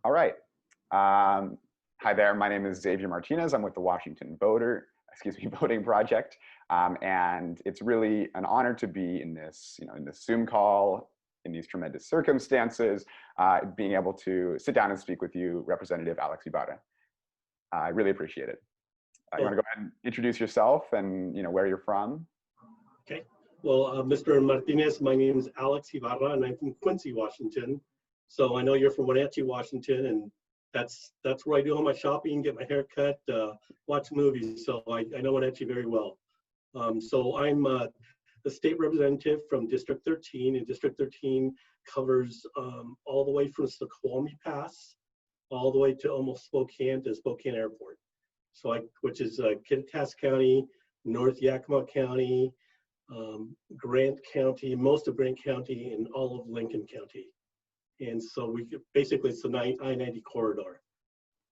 All right. Hi there. My name is Xavier Martinez. I'm with the Washington Voting Project, and it's really an honor to be in this, in this Zoom call in these tremendous circumstances, being able to sit down and speak with you, Representative Alex Ybarra. I really appreciate it. You want to go ahead and introduce yourself and where you're from? Okay. Well, Mr. Martinez, my name is Alex Ybarra, and I'm from Quincy, Washington. So I know you're from Wenatchee, Washington, and that's where I do all my shopping, get my hair cut, watch movies. So I know Wenatchee very well. So I'm the state representative from District 13, and District 13 covers all the way from Snoqualmie Pass, all the way to almost Spokane to Spokane Airport. So which is Kittitas County, North Yakima County, Grant County, most of Grant County, and all of Lincoln County. And so basically it's the I-90 corridor.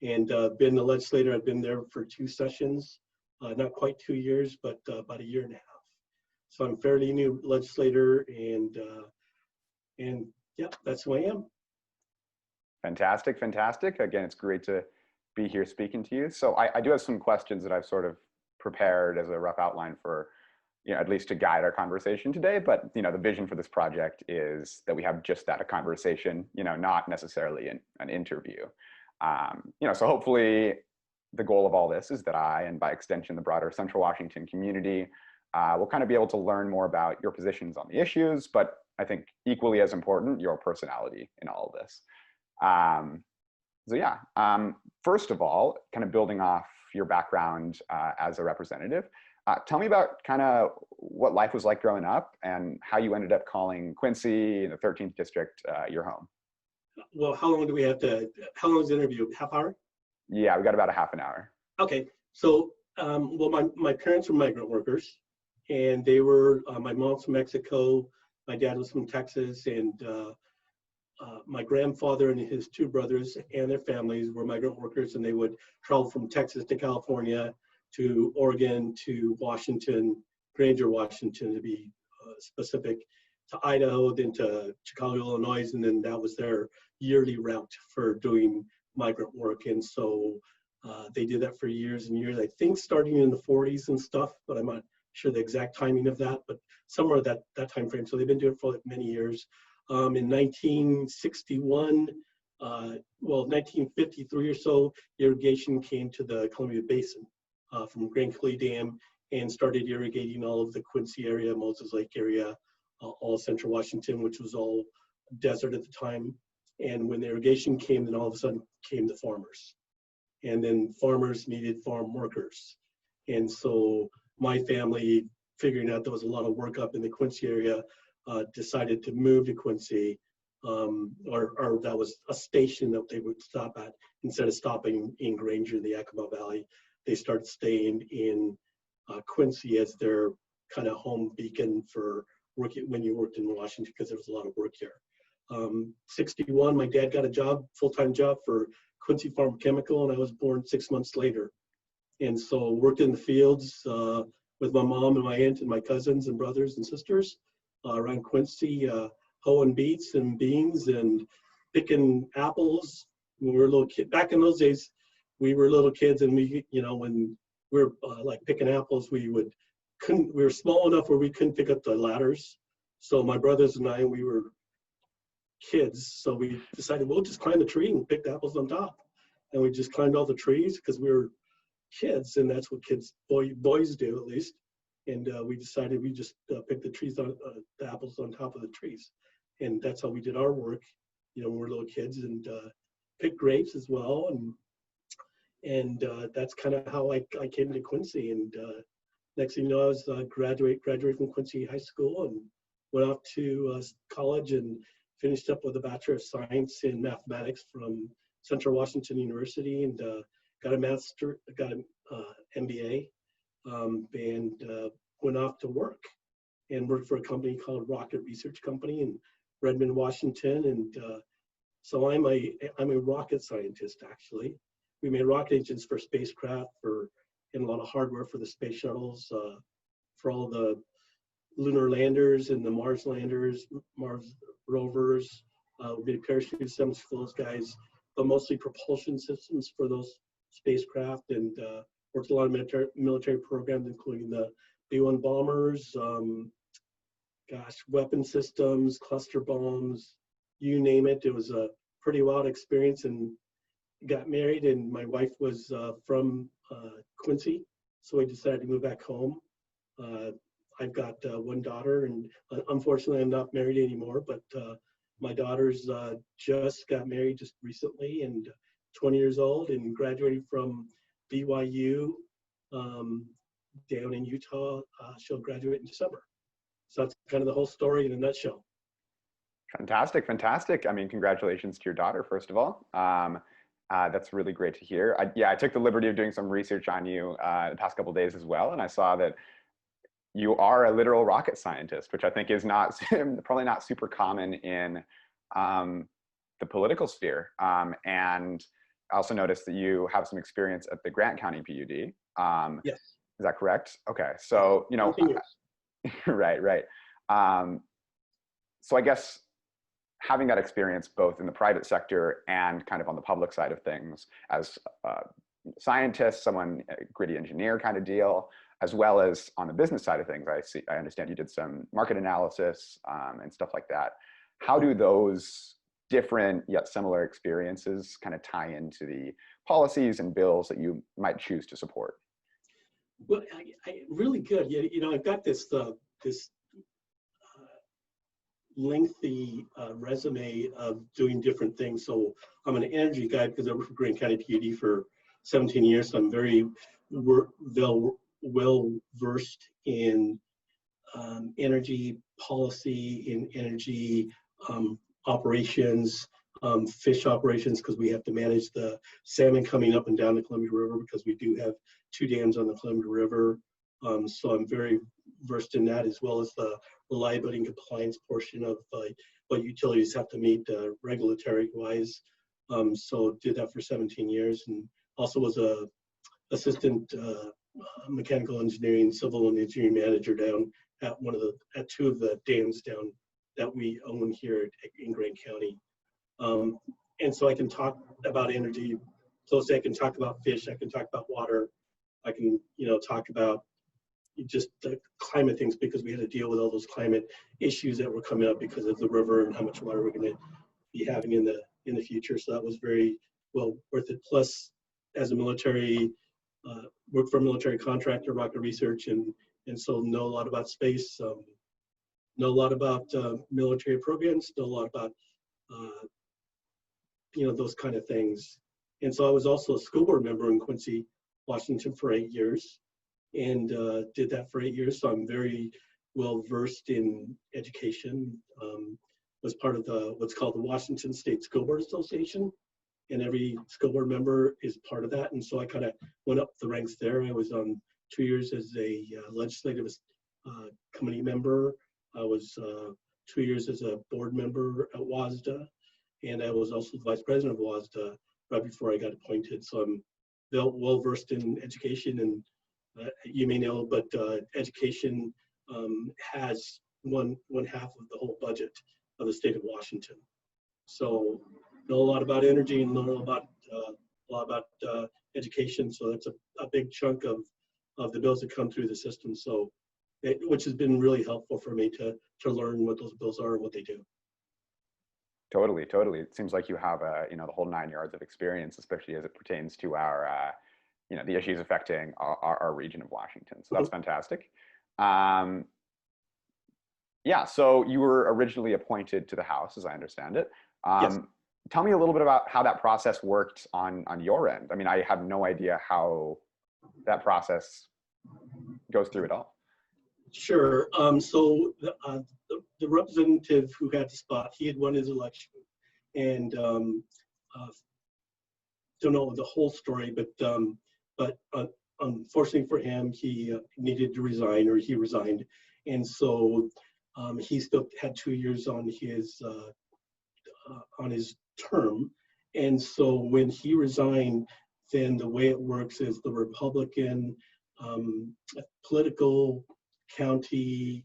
And been a legislator, I've been there for 2 sessions, not quite 2 years, but about 1.5 years. So I'm fairly new legislator, and yeah, that's who I am. Fantastic, fantastic. Again, it's great to be here speaking to you. So I do have some questions that I've sort of prepared as a rough outline for, at least to guide our conversation today. But, the vision for this project is that we have just that, a conversation, not necessarily an interview. So hopefully the goal of all this is that I, and by extension, the broader Central Washington community, will kind of be able to learn more about your positions on the issues, but I think equally as important, your personality in all of this. First of all, kind of building off your background as a representative, tell me about kind of what life was like growing up and how you ended up calling Quincy in the 13th district your home. Well, how long is the interview? Half hour? Yeah, we got about a half an hour. Okay, so well, my parents were migrant workers, and they were, my mom's from Mexico, my dad was from Texas, and my grandfather and his 2 brothers and their families were migrant workers, and they would travel from Texas to California to Oregon to Washington, Granger, Washington to be specific, to Idaho, then to Chicago, Illinois, and then that was their yearly route for doing migrant work. And so they did that for years and years, I think starting in the 40s and stuff, but I'm not sure the exact timing of that, but somewhere that time frame. So they've been doing it for like many years. In 1961, 1953 or so, irrigation came to the Columbia Basin from Grand Coulee Dam and started irrigating all of the Quincy area, Moses Lake area, all Central Washington, which was all desert at the time. And when the irrigation came, then all of a sudden came the farmers. And then farmers needed farm workers. And so my family, figuring out there was a lot of work up in the Quincy area, decided to move to Quincy, or that was a station that they would stop at. Instead of stopping in Granger in the Yakima Valley, they started staying in Quincy as their kind of home beacon for working when you worked in Washington, because there was a lot of work here. 61, my dad got a job, full-time job for Quincy Farm Chemical, and I was born 6 months later. And so worked in the fields with my mom and my aunt and my cousins and brothers and sisters around Quincy, hoeing beets and beans and picking apples. When we were little kids, back in those days, we were little kids, and we, when we were like picking apples, we were small enough where we couldn't pick up the ladders. So my brothers and I, we were kids, so we decided we'll just climb the tree and pick the apples on top. And we just climbed all the trees because we were kids, and that's what boys do at least. And we decided we just pick the apples on top of the trees, and that's how we did our work, when we were little kids, and picked grapes as well. And that's kind of how I came to Quincy. And next thing you know, I was graduated from Quincy High School and went off to college and finished up with a Bachelor of Science in Mathematics from Central Washington University, and got an MBA, and went off to work and worked for a company called Rocket Research Company in Redmond, Washington. And so I'm a rocket scientist, actually. We made rocket engines for spacecraft, and a lot of hardware for the space shuttles, for all the lunar landers and the Mars landers, Mars rovers. We did parachute assemblies for those guys, but mostly propulsion systems for those spacecraft, and worked a lot of military programs, including the B-1 bombers, weapon systems, cluster bombs, you name it. It was a pretty wild experience, and got married, and my wife was from Quincy, so we decided to move back home. I've got one daughter, and unfortunately I'm not married anymore, but my daughter's just got married just recently, and 20 years old, and graduated from BYU down in Utah. She'll graduate in December. So that's kind of the whole story in a nutshell. Fantastic, fantastic. I mean, congratulations to your daughter, first of all. That's really great to hear. I took the liberty of doing some research on you the past couple of days as well, and I saw that you are a literal rocket scientist, which I think is not probably not super common in the political sphere. And I also noticed that you have some experience at the Grant County PUD. Yes. Is that correct? Okay, so right. So I guess having that experience both in the private sector and kind of on the public side of things as a scientist, someone, a gritty engineer kind of deal, as well as on the business side of things, I understand you did some market analysis and stuff like that. How do those different yet similar experiences kind of tie into the policies and bills that you might choose to support? Well, really good. I've got this lengthy resume of doing different things. So I'm an energy guy because I worked for Grant County PUD for 17 years. So I'm very well versed in energy policy, in energy operations, fish operations, because we have to manage the salmon coming up and down the Columbia River, because we do have 2 dams on the Columbia River. So I'm very versed in that, as well as the reliability and compliance portion of what utilities have to meet regulatory wise. So did that for 17 years, and also was a assistant mechanical engineering, civil and engineering manager down at at 2 of the dams down that we own here in Grant County. And so I can talk about energy closely. I can talk about fish. I can talk about water. I can, talk about just the climate things, because we had to deal with all those climate issues that were coming up because of the river and how much water we're going to be having in the future. So that was very well worth it. Plus, as a military, worked for a military contractor, rocket research, and so know a lot about space, know a lot about military programs, know a lot about those kind of things. And so I was also a school board member in Quincy, Washington for 8 years, and did that for 8 years. So I'm very well versed in education. Was part of what's called the Washington State School Board Association, and every school board member is part of that. And so I kind of went up the ranks there. I was on 2 years as a legislative committee member. I was 2 years as a board member at WASDA, and I was also the vice president of WASDA right before I got appointed. So I'm well versed in education, and you may know, but education has one half of the whole budget of the state of Washington. So know a lot about energy and know a lot about education. So that's a big chunk of the bills that come through the system. So which has been really helpful for me to learn what those bills are and what they do. Totally. It seems like you have the whole 9 yards of experience, especially as it pertains to our the issues affecting our region of Washington. So that's fantastic. So you were originally appointed to the House, as I understand it. Yes. Tell me a little bit about how that process worked on your end. I mean, I have no idea how that process goes through at all. Sure. So the representative who had the spot, he had won his election, and don't know the whole story, but unfortunately for him, he needed to resign, or he resigned, and so he still had 2 years on his term. And so when he resigned, then the way it works is the Republican political county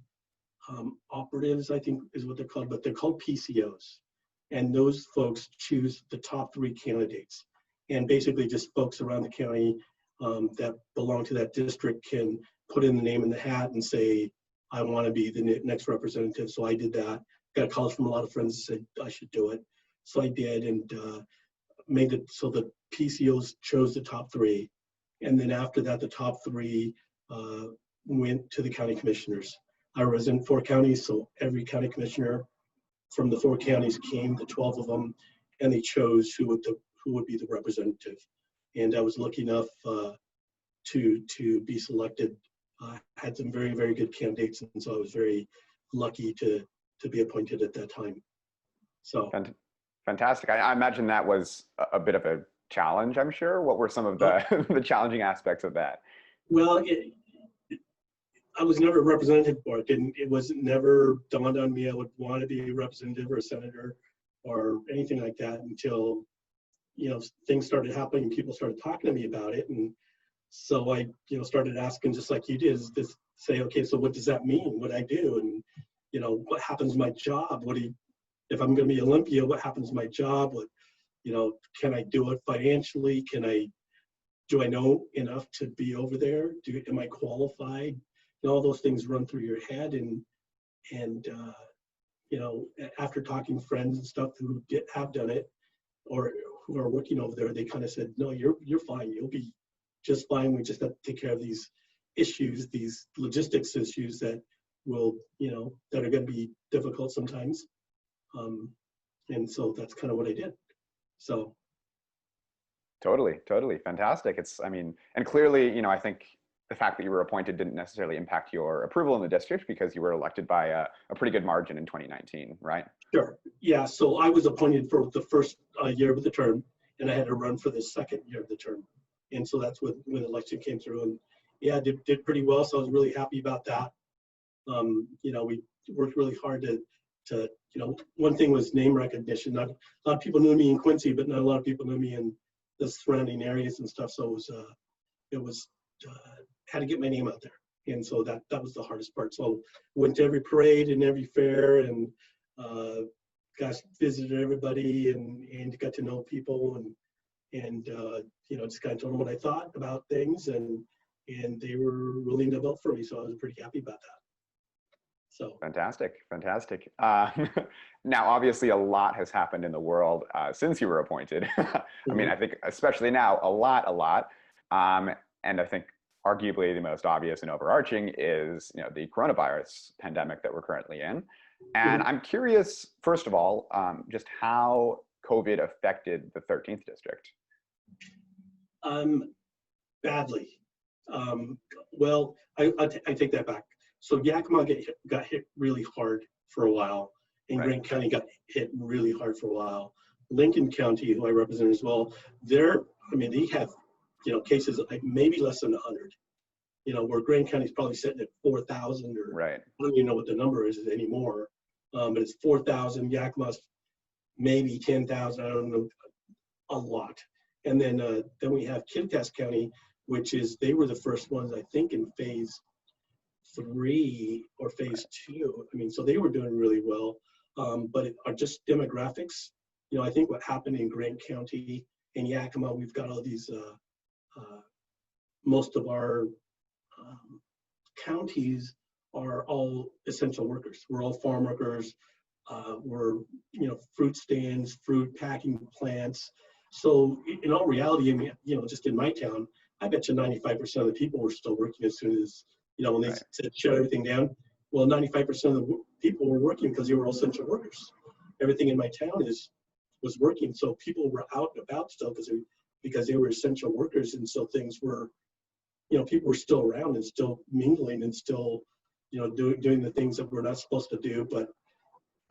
operatives, I think is what they're called, but they're called PCOs. and those folks choose the top 3 candidates. And basically just folks around the county that belong to that district can put in the name in the hat and say, I want to be the next representative. So I did that. Got calls from a lot of friends that said I should do it. So I did, and made it so the PCOs chose the top 3. And then after that, the top 3 went to the county commissioners. I was in 4 counties, so every county commissioner from the 4 counties came, the 12 of them, and they chose who would be the representative. And I was lucky enough to be selected. Had some very, very good candidates, and so I was very lucky to be appointed at that time. So fantastic. I imagine that was a bit of a challenge, I'm sure. What were some of the the challenging aspects of that? Well, I was never a representative for it, and it was never dawned on me I would want to be a representative or a senator or anything like that until, things started happening and people started talking to me about it. And so I, started asking, just like you did, is this say, okay, so what does that mean? What I do? And, what happens to my job? If I'm going to be Olympia, what happens to my job? What, can I do it financially? Do I know enough to be over there? Am I qualified? And all those things run through your head. And after talking to friends and stuff who have done it or who are working over there, they kind of said, no, you're fine. You'll be just fine. We just have to take care of these issues, these logistics issues that will, that are going to be difficult sometimes. And so that's kind of what I did. So. Totally. Fantastic. And clearly, I think the fact that you were appointed didn't necessarily impact your approval in the district because you were elected by a pretty good margin in 2019, right? Sure. Yeah. So I was appointed for the first year of the term, and I had to run for the second year of the term. And so that's when the election came through, and yeah, did pretty well. So I was really happy about that. We worked really hard to one thing was name recognition. Not a lot of people knew me in Quincy, but not a lot of people knew me in the surrounding areas and stuff. So it was had to get my name out there, and so that was the hardest part. So went to every parade and every fair, and visited everybody, and got to know people, and just kind of told them what I thought about things, and they were willing to vote for me. So I was pretty happy about that. So fantastic. Now, obviously, a lot has happened in the world since you were appointed. I think especially now, a lot. And I think arguably the most obvious and overarching is the coronavirus pandemic that we're currently in. And I'm curious, first of all, just how COVID affected the 13th district. Badly. Well, I take that back. So Yakima got hit really hard for a while, and right. Grant County got hit really hard for a while. Lincoln County, who I represent as well, they have, cases like maybe less than 100. Where Grant County is probably sitting at 4,000, or right. I don't even know what the number is anymore. But it's 4,000. Yakima's maybe 10,000. I don't know, a lot. And then we have Kittitas County, which they were the first ones, I think, in phase 3 or phase 2. So they were doing really well. But it are just demographics. I think what happened in Grant County and Yakima, we've got all these, most of our counties are all essential workers. We're all farm workers. We're, fruit stands, fruit packing plants. So in all reality, just in my town, I bet you 95% of the people were still working as soon as, when they right. said shut everything down. Well, 95% of the people were working because they were essential workers. Everything in my town was working. So people were out and about still because they were essential workers. And so things were, people were still around and still mingling and still, doing the things that we're not supposed to do, but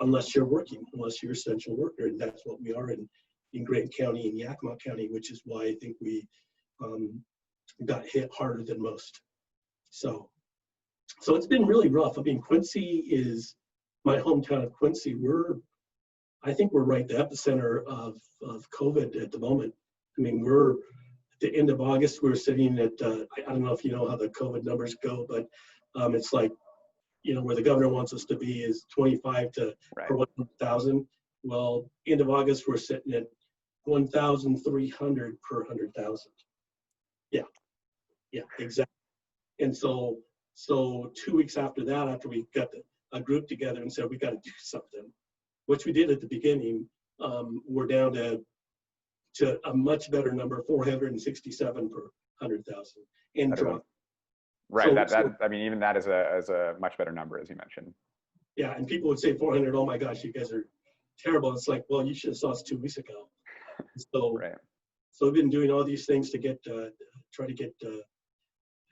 unless you're working, unless you're an essential worker. And that's what we are in Grant County and Yakima County, which is why I think we got hit harder than most. So it's been really rough. Quincy is my hometown of Quincy. I think we're right at the epicenter of COVID at the moment. We're at the end of August, we're sitting at, I don't know if you know how the COVID numbers go, but it's like, where the governor wants us to be is 25 per 100,000. Well, end of August, we're sitting at 1,300 per 100,000. Yeah, yeah, exactly. And so 2 weeks after that, after we got a group together and said we got to do something, which we did at the beginning, we're down to a much better number, 467 per 100,000, and drop. Right. I mean, even that is a much better number, as you mentioned. Yeah, and people would say 400. Oh my gosh, you guys are terrible. It's like, well, you should have saw us 2 weeks ago. So, right. So we've been doing all these things to get try to get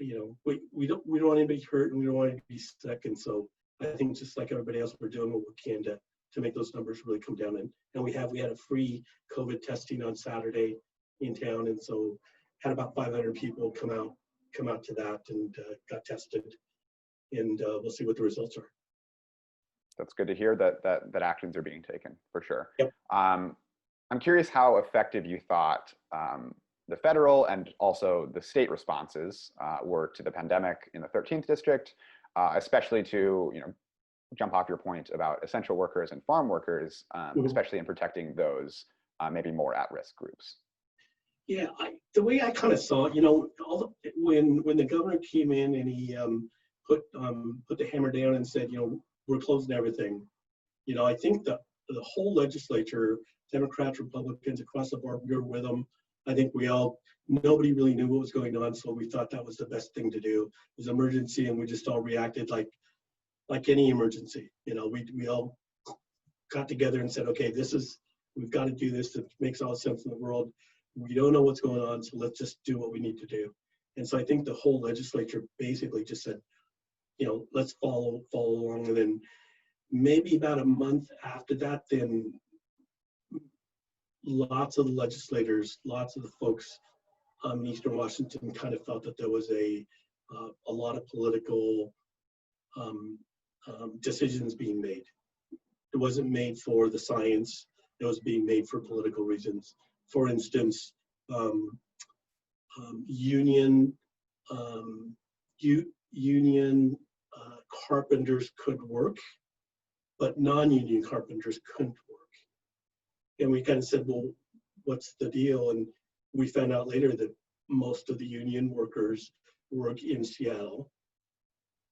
we don't want anybody hurt and we don't want anybody to be sick, and so I think just like everybody else, we're doing what we can to make those numbers really come down. And we had a free COVID testing on Saturday in town, and so had about 500 people come out to that and got tested, and we'll see what the results are. That's good to hear that actions are being taken, for sure. Yep. I'm curious how effective you thought the federal and also the state responses were to the pandemic in the 13th district, especially to jump off your point about essential workers and farm workers, especially in protecting those maybe more at-risk groups. Yeah, the way I kind of saw it, when the governor came in and he put the hammer down and said, we're closing everything. I think the whole legislature, Democrats, Republicans across the board, we were with them. I think nobody really knew what was going on, so we thought that was the best thing to do. It was an emergency, and we just all reacted like any emergency. We all got together and said, okay, we've got to do this. It makes all the sense in the world. We don't know what's going on, so let's just do what we need to do. And so I think the whole legislature basically just said, let's follow along. And then maybe about a month after that, then lots of the legislators, lots of the folks in Eastern Washington kind of felt that there was a lot of political decisions being made. It wasn't made for the science. It was being made for political reasons. For instance, union carpenters could work, but non-union carpenters couldn't work. And we kind of said, well, what's the deal? And we found out later that most of the union workers work in Seattle,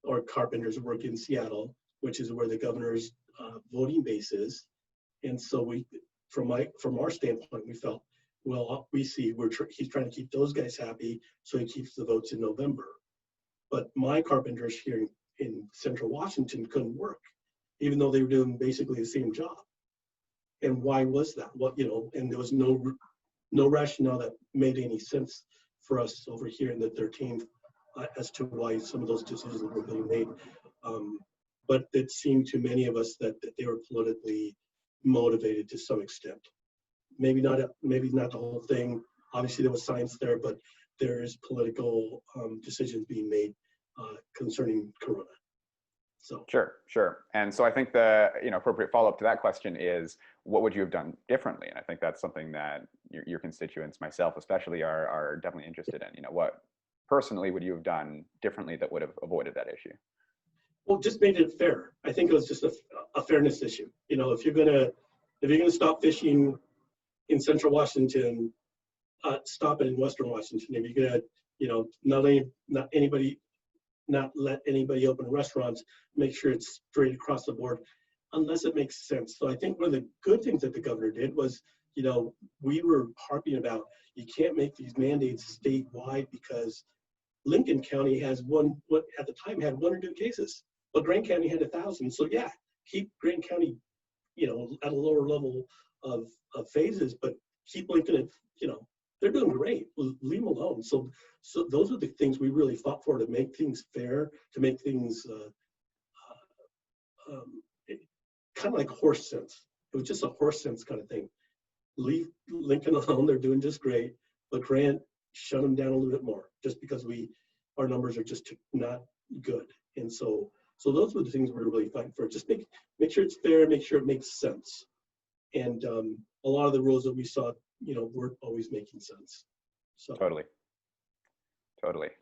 or carpenters work in Seattle, which is where the governor's voting base is. And so from our standpoint, we felt, well, he's trying to keep those guys happy, so he keeps the votes in November. But my carpenters here in Central Washington couldn't work, even though they were doing basically the same job. And why was that? And there was no rationale that made any sense for us over here in the 13th as to why some of those decisions were being made. But it seemed to many of us that they were politically motivated to some extent. Maybe not the whole thing. Obviously, there was science there, but there is political decisions being made concerning Corona. So sure. And so I think the appropriate follow-up to that question is, what would you have done differently? And I think that's something that your constituents, myself especially, are definitely interested in. What personally would you have done differently that would have avoided that issue? Well, just made it fair. I think it was just a fairness issue. If you're gonna stop fishing in Central Washington, stop it in Western Washington. If you're gonna, not let anybody open restaurants, make sure it's straight across the board, unless it makes sense. So I think one of the good things that the governor did was, we were harping about, you can't make these mandates statewide because Lincoln County has what at the time had 1 or 2 cases, but Grant County had 1,000. So yeah, keep Grant County, at a lower level of phases, but keep Lincoln at, they're doing great. Leave them alone. So those are the things we really fought for, to make things fair, to make things kind of like horse sense. It was just a horse sense kind of thing. Leave Lincoln alone. They're doing just great, but Grant, shut them down a little bit more, just because our numbers are just not good. And so those were the things we were really fighting for. Just make sure it's fair, make sure it makes sense. And a lot of the rules that we saw, weren't always making sense. So Totally.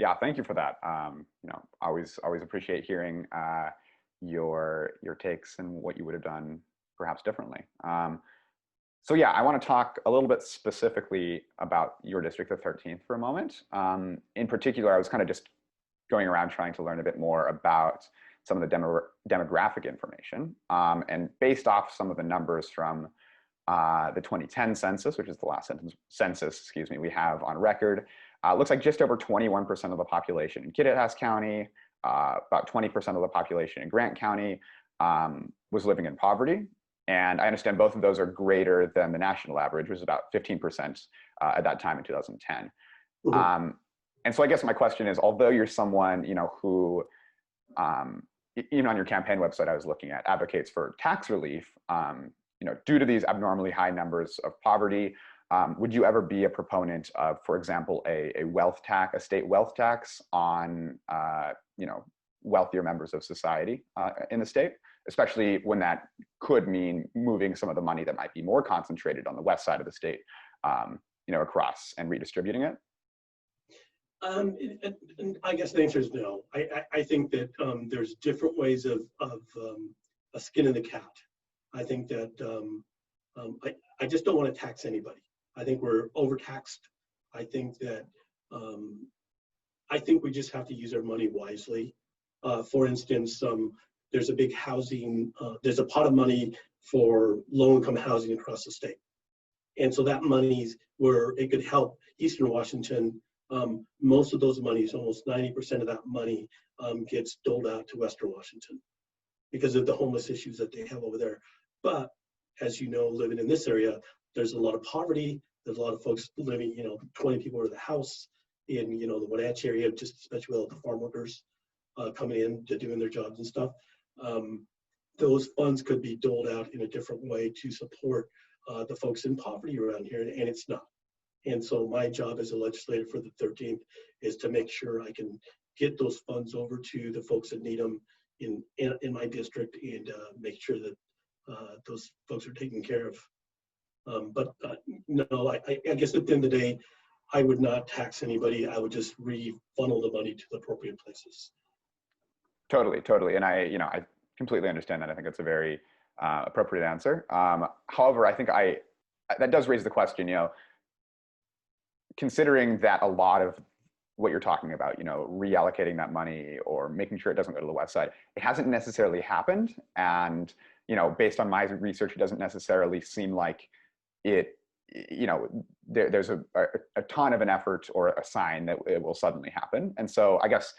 Yeah, thank you for that. Always appreciate hearing your takes and what you would have done perhaps differently. So yeah, I want to talk a little bit specifically about your district, the 13th, for a moment. In particular, I was kind of just going around trying to learn a bit more about some of the demographic information. And based off some of the numbers from the 2010 census, which is the last census, we have on record, looks like just over 21% of the population in Kittitas County, about 20% of the population in Grant County was living in poverty. And I understand both of those are greater than the national average, which was about 15% at that time in 2010. Mm-hmm. And so I guess my question is, although you're someone, who, even on your campaign website I was looking at, advocates for tax relief, due to these abnormally high numbers of poverty, would you ever be a proponent of, for example, a wealth tax, a state wealth tax on, wealthier members of society in the state, especially when that could mean moving some of the money that might be more concentrated on the west side of the state, across and redistributing it? And I guess the answer is no. I think that there's different ways of a skin in the cat. I think that I just don't want to tax anybody. I think we're overtaxed. I think that we just have to use our money wisely. For instance, there's a big housing, there's a pot of money for low-income housing across the state. And so that money's where it could help Eastern Washington. Most of those monies, almost 90% of that money gets doled out to Western Washington because of the homeless issues that they have over there. But as you know, living in this area, there's a lot of poverty. There's a lot of folks living, 20 people in the house in, the Wenatchee area, just especially with the farm workers coming in to doing their jobs and stuff. Those funds could be doled out in a different way to support the folks in poverty around here, and it's not. And so my job as a legislator for the 13th is to make sure I can get those funds over to the folks that need them in my district and make sure that those folks are taken care of. No, I guess at the end of the day, I would not tax anybody. I would just funnel the money to the appropriate places. Totally. And I completely understand that. I think that's a very appropriate answer. However, I think that does raise the question, considering that a lot of what you're talking about, reallocating that money or making sure it doesn't go to the west side, it hasn't necessarily happened. And, based on my research, it doesn't necessarily seem like it, there's a ton of an effort or a sign that it will suddenly happen. And so I guess,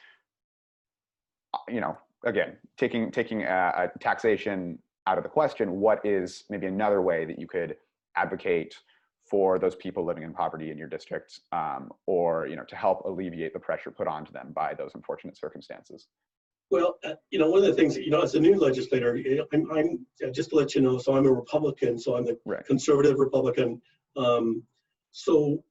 again, taking a taxation out of the question, what is maybe another way that you could advocate for those people living in poverty in your district, or to help alleviate the pressure put onto them by those unfortunate circumstances? Well, one of the things, as a new legislator, I'm just to let you know, so I'm a Republican, so I'm a conservative Republican. So,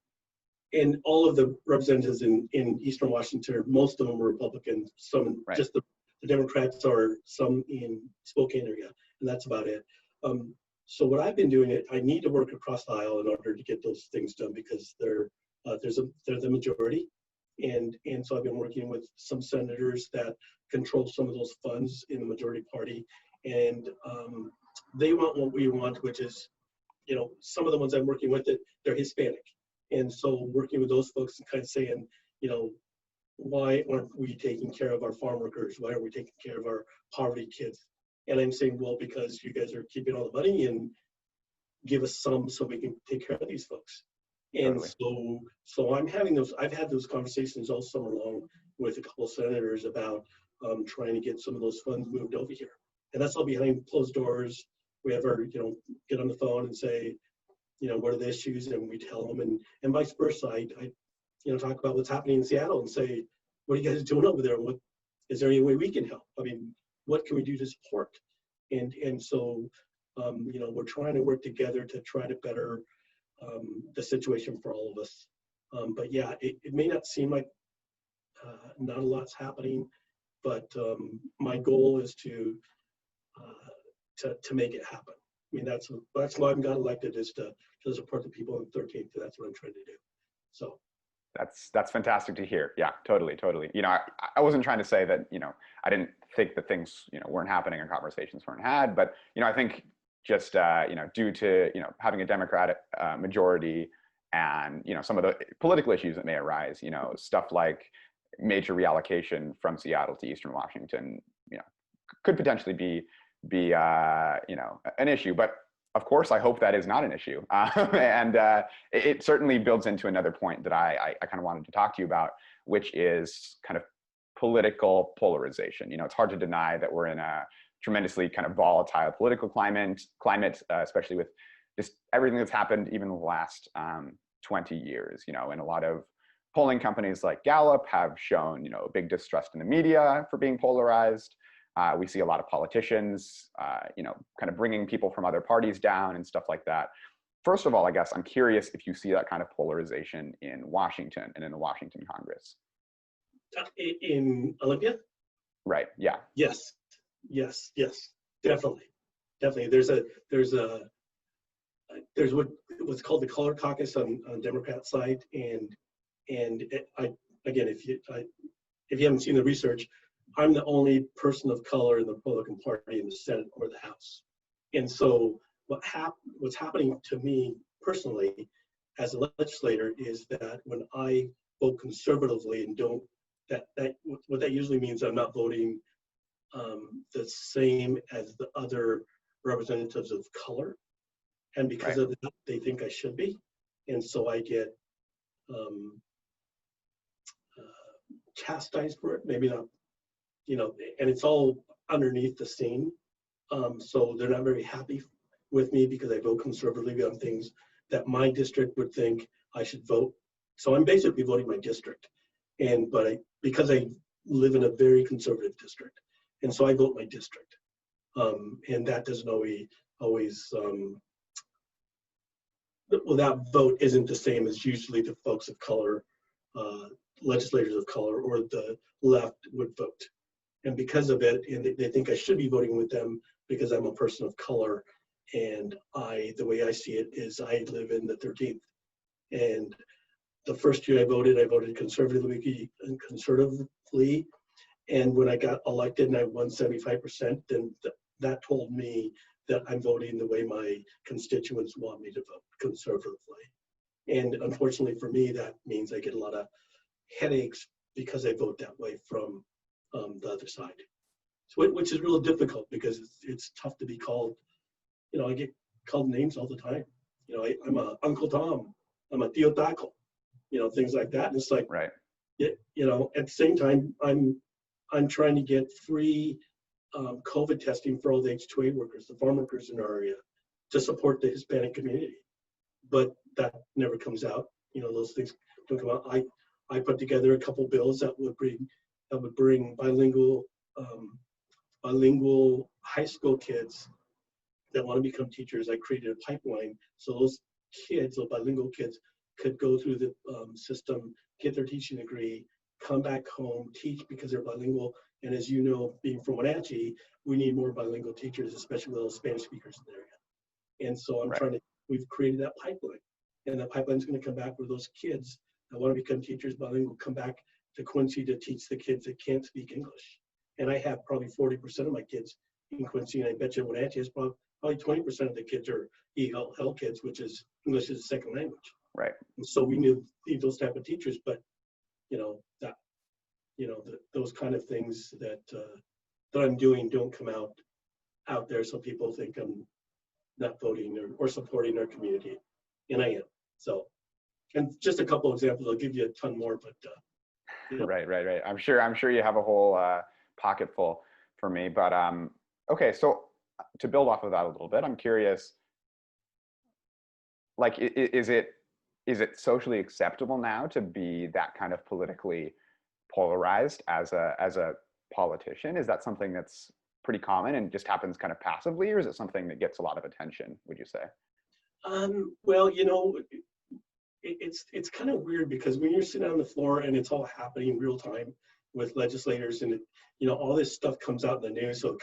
and all of the representatives in Eastern Washington, most of them are Republican, some just the Democrats are some in Spokane area, and that's about it. So what I've been doing, I need to work across the aisle in order to get those things done because they're the majority, and so I've been working with some senators that control some of those funds in the majority party, and they want what we want, which is, some of the ones I'm working with, they're Hispanic, and so working with those folks and kind of saying, why aren't we taking care of our farm workers? Why aren't we taking care of our poverty kids? And I'm saying, well, because you guys are keeping all the money and give us some so we can take care of these folks. And so I've had those conversations all summer long with a couple of senators about trying to get some of those funds moved over here. And that's all behind closed doors. We have our, get on the phone and say, what are the issues? And we tell them, and vice versa. I talk about what's happening in Seattle and say, what are you guys doing over there? What is there any way we can help? I mean, what can we do to support? And so, we're trying to work together to try to better the situation for all of us. But yeah, it may not seem like not a lot's happening, but my goal is to make it happen. I mean, that's why I got elected, is to support the people on the 13th. That's what I'm trying to do. So. That's fantastic to hear. Yeah, totally. I wasn't trying to say that, I didn't think that things, weren't happening and conversations weren't had, but, I think just due to having a Democratic majority, and some of the political issues that may arise, stuff like major reallocation from Seattle to Eastern Washington, could potentially be an issue. But of course, I hope that is not an issue, and it certainly builds into another point that I kind of wanted to talk to you about, which is kind of political polarization. It's hard to deny that we're in a tremendously kind of volatile political climate, especially with just everything that's happened even in the last 20 years, and a lot of polling companies like Gallup have shown, a big distrust in the media for being polarized. We see a lot of politicians, kind of bringing people from other parties down and stuff like that. First of all, I guess I'm curious if you see that kind of polarization in Washington and in the Washington Congress. In Olympia? Right. Yeah. Yes. Definitely. There's what's called the Color Caucus on Democrat side, and if you haven't seen the research, I'm the only person of color in the Republican Party in the Senate or the House, and so what's happening to me personally as a legislator is that when I vote conservatively and don't what that usually means, I'm not voting the same as the other representatives of color, and because of that, they think I should be, and so I get chastised for it. Maybe not, and it's all underneath the scene. So they're not very happy with me because I vote conservatively on things that my district would think I should vote. So I'm basically voting my district, because I live in a very conservative district, and so I vote my district, and that doesn't always that vote isn't the same as usually the folks of color, legislators of color, or the left would vote. And because of it, and they think I should be voting with them because I'm a person of color, and the way I see it is I live in the 13th. And the first year I voted conservatively, and when I got elected and I won 75%, then that told me that I'm voting the way my constituents want me to vote, conservatively. And unfortunately for me, that means I get a lot of headaches because I vote that way from the other side. So which is real difficult because it's tough to be called, I get called names all the time. I'm a Uncle Tom, I'm a Tío Taco, things like that. And it's like, right. At the same time, I'm trying to get free COVID testing for all the H-2A workers, the farm workers in our area, to support the Hispanic community. But that never comes out. Those things don't come out. I put together a couple bills that would bring bilingual high school kids that want to become teachers. I created a pipeline so those kids, those bilingual kids, could go through the system, get their teaching degree, come back home, teach because they're bilingual. And as you know, being from Wenatchee, we need more bilingual teachers, especially with those Spanish speakers in the area. And so we've created that pipeline. And that pipeline is going to come back where those kids that want to become teachers bilingual come back to Quincy to teach the kids that can't speak English. And I have probably 40% of my kids in Quincy, and I bet you Wenatchee is probably 20% of the kids are ELL kids, which is English as a second language. Right. And so we need those type of teachers, but those kind of things that I'm doing don't come out there, so people think I'm not voting or supporting our community, and I am. So, and just a couple examples. I'll give you a ton more, but Right. I'm sure you have a whole pocket full for me, but okay. So to build off of that a little bit, I'm curious. Like, is it socially acceptable now to be that kind of politically polarized as a politician? Is that something that's pretty common and just happens kind of passively, or is it something that gets a lot of attention, would you say? Well, it's kind of weird because when you're sitting on the floor and it's all happening in real time with legislators, and all this stuff comes out in the news, so it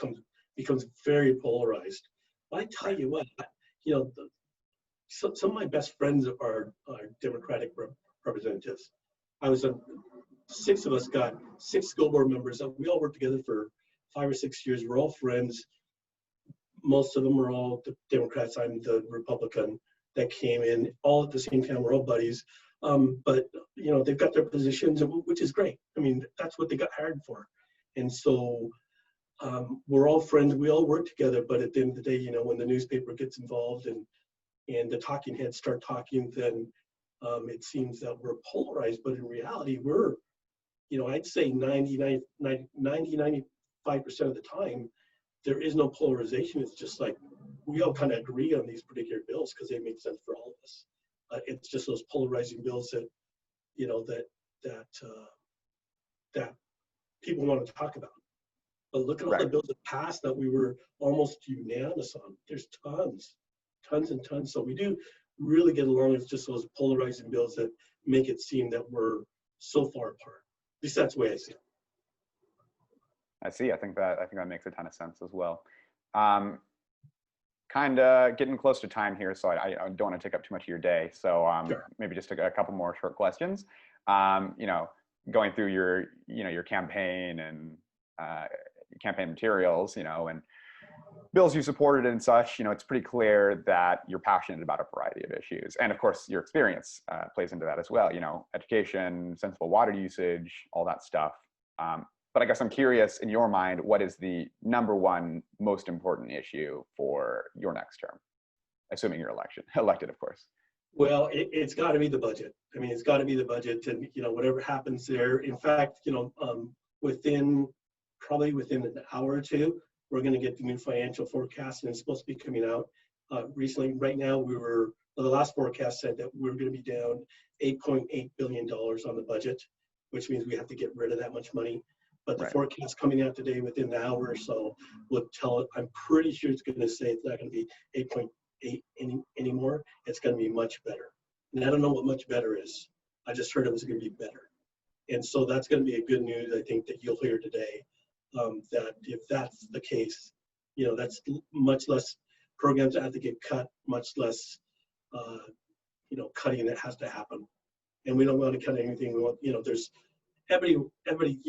becomes very polarized. But I tell you what, some of my best friends are Democratic representatives. Six of us got 6 school board members. We all worked together for 5 or 6 years. We're all friends. most of them were all the Democrats. I'm the Republican that came in all at the same time. We're all buddies. But, they've got their positions, which is great. I mean, that's what they got hired for. And so we're all friends. We all work together. But at the end of the day, when the newspaper gets involved and the talking heads start talking, then it seems that we're polarized. But in reality, we're, I'd say 95% of the time, there is no polarization. It's just like we all kind of agree on these particular bills because they make sense for all of us. It's just those polarizing bills that, that people want to talk about. But look at all the bills that passed that we were almost unanimous on. There's tons and tons. So we do really get along. It's just those polarizing bills that make it seem that we're so far apart. At least that's the way I see it. I see. I think that makes a ton of sense as well. Kind of getting close to time here, so I don't want to take up too much of your day. So Sure. Maybe just a couple more short questions. Going through your campaign and campaign materials, and bills you supported and such, it's pretty clear that you're passionate about a variety of issues. And of course, your experience plays into that as well, education, sensible water usage, all that stuff. But I guess I'm curious, in your mind, what is the number one most important issue for your next term, assuming you're elected, of course? Well, it's got to be the budget. I mean, it's got to be the budget, and whatever happens there. In fact, probably within an hour or two, we're going to get the new financial forecast, and it's supposed to be coming out recently. Right now, the last forecast said that we're going to be down $8.8 billion on the budget, which means we have to get rid of that much money. But the forecast coming out today within the hour or so will tell it. I'm pretty sure it's going to say it's not going to be 8.8 anymore. It's going to be much better. And I don't know what much better is. I just heard it was going to be better. And so that's going to be a good news, I think, that you'll hear today. That if that's the case, that's much less programs that have to get cut, much less, cutting that has to happen. And we don't want to cut anything. We want, there's everybody,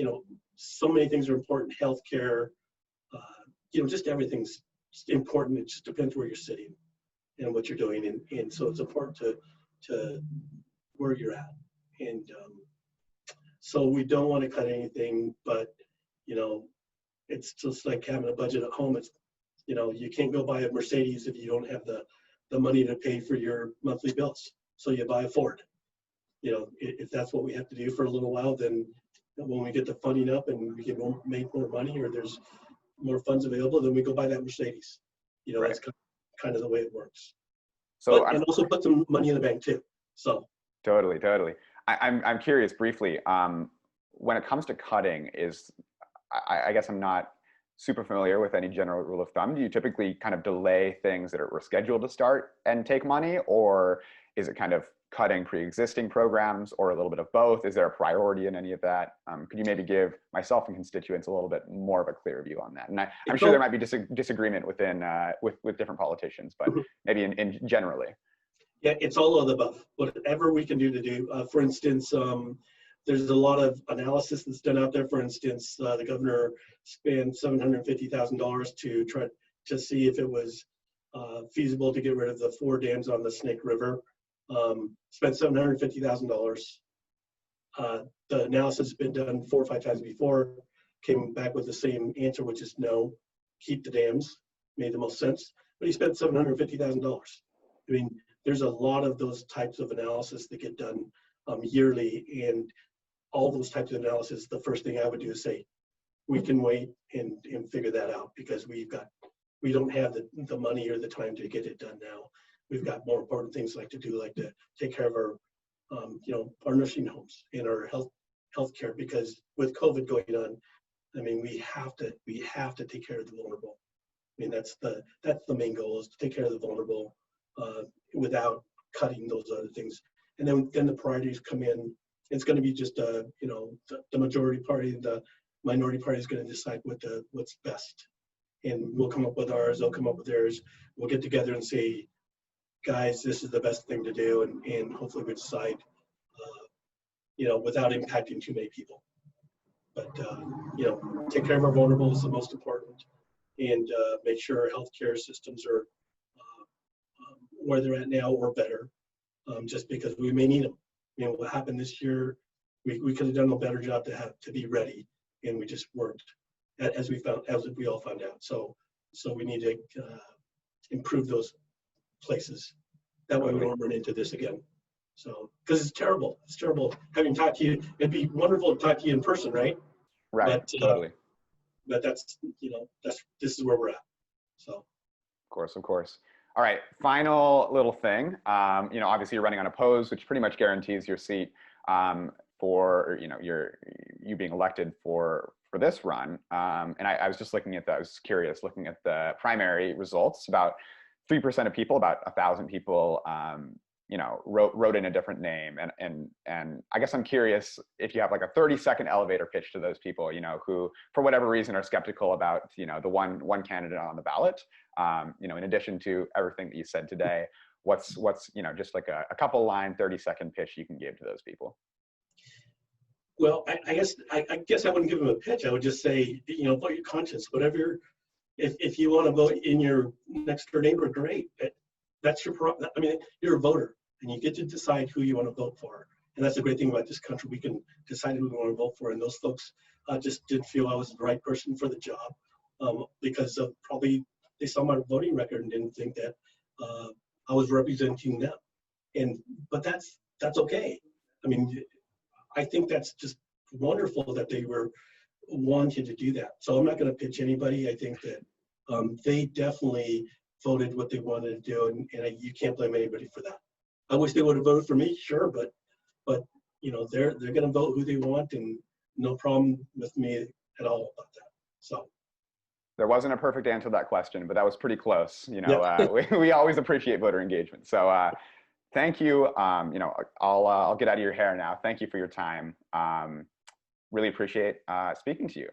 so many things are important. Healthcare, just everything's important. It just depends where you're sitting and what you're doing. And so it's important to where you're at. And so we don't want to cut anything, but, it's just like having a budget at home. It's, you can't go buy a Mercedes if you don't have the money to pay for your monthly bills. So you buy a Ford. If that's what we have to do for a little while, then when we get the funding up and we can make more money or there's more funds available, then we go buy that Mercedes. That's kind of the way it works. So and also put some money in the bank too. So totally. I'm curious briefly. When it comes to cutting, I guess I'm not super familiar with any general rule of thumb. Do you typically kind of delay things that were scheduled to start and take money, or is it kind of cutting pre-existing programs, or a little bit of both? Is there a priority in any of that? Could you maybe give myself and constituents a little bit more of a clear view on that? And I'm sure there might be disagreement within with different politicians, but maybe in generally. Yeah, it's all of the above. Whatever we can do to do. For instance, there's a lot of analysis that's done out there. For instance, the governor spent $750,000 to try to see if it was feasible to get rid of the 4 dams on the Snake River. Spent $750,000. The analysis has been done 4 or 5 times before, came back with the same answer, which is no, keep the dams. Made the most sense. But he spent $750,000. I mean, there's a lot of those types of analysis that get done yearly, and all those types of analysis, the first thing I would do is say, we can wait and figure that out, because we don't have the money or the time to get it done now. We've got more important things like to take care of our, our nursing homes and our health care, because with COVID going on, I mean, we have to take care of the vulnerable. I mean, that's the main goal, is to take care of the vulnerable without cutting those other things. And then the priorities come in. It's going to be just the majority party, the minority party is going to decide what's best, and we'll come up with ours. They'll come up with theirs. We'll get together and say, guys, this is the best thing to do, and hopefully we decide, without impacting too many people. But take care of our vulnerable is the most important. and make sure our healthcare systems are where they're at now or better, just because we may need them. You know, what happened this year, we could have done a better job to be ready, and we just weren't, as we all found out. So we need to improve those places. That way we don't run into this again. So, because it's terrible. It's terrible having talked to you. It'd be wonderful to talk to you in person, right? Right. But, totally. But that's, you know, this is where we're at. So. Of course, of course. All right. Final little thing. You know, obviously you're running unopposed, which pretty much guarantees your seat for, you know, you being elected for this run. And I was just looking at that. I was curious, looking at the primary results. About 3% of people, about 1,000 people, you know, wrote in a different name. And I guess I'm curious if you have like a 30-second elevator pitch to those people, you know, who for whatever reason are skeptical about, you know, the one candidate on the ballot. You know, in addition to everything that you said today, what's you know, just like a couple line 30-second pitch you can give to those people? Well, I guess I wouldn't give them a pitch. I would just say, you know, vote your conscience. Whatever, if you want to vote in your next door neighbor, great. That's your problem. I mean, you're a voter, and you get to decide who you want to vote for. And that's the great thing about this country. We can decide who we want to vote for. And those folks just didn't feel I was the right person for the job because of probably they saw my voting record and didn't think that I was representing them. But that's okay. I mean, I think that's just wonderful that they were wanting to do that. So I'm not going to pitch anybody. I think that they definitely voted what they wanted to do, and you can't blame anybody for that. I wish they would have voted for me, sure, but you know, they're going to vote who they want, and no problem with me at all about that. So there wasn't a perfect answer to that question, but that was pretty close. You know, yeah. we always appreciate voter engagement. So thank you. You know, I'll get out of your hair now. Thank you for your time. Really appreciate speaking to you.